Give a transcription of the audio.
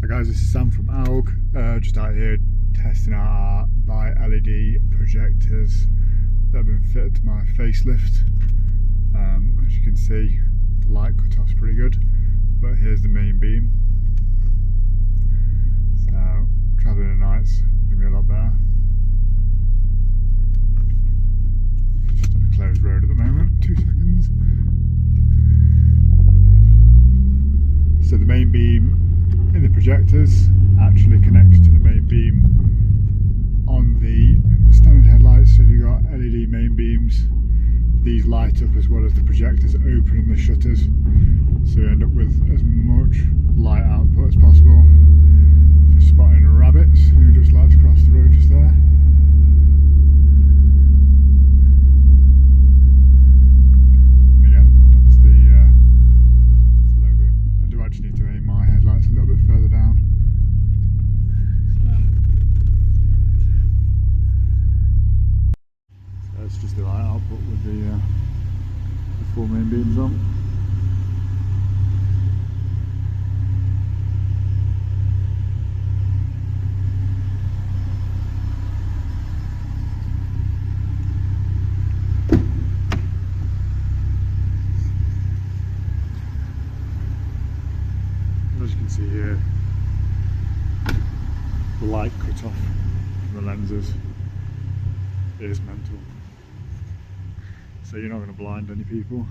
Hi guys, this is Sam from Halogen, just out here testing out our bi-LED projectors that have been fitted to my facelift. As you can see, the light cut-off's pretty good, but here's the main beam. So, travelling at night's going to be a lot better. Just on a closed road at the moment, 2 seconds. So the main beam in the projectors actually connects to the main beam on the standard headlights. So if you've got LED main beams, these light up as well as the projectors opening the shutters, so you end up with as much light output as possible. For spotting rabbits who just like to cross the road just there. And again, that's the low beam. I do actually need to aim my headlights a little bit further down. So it's just the light output with the 4 main beams on. As you can see here, the light cut off from the lenses is mental. So you're not going to blind any people.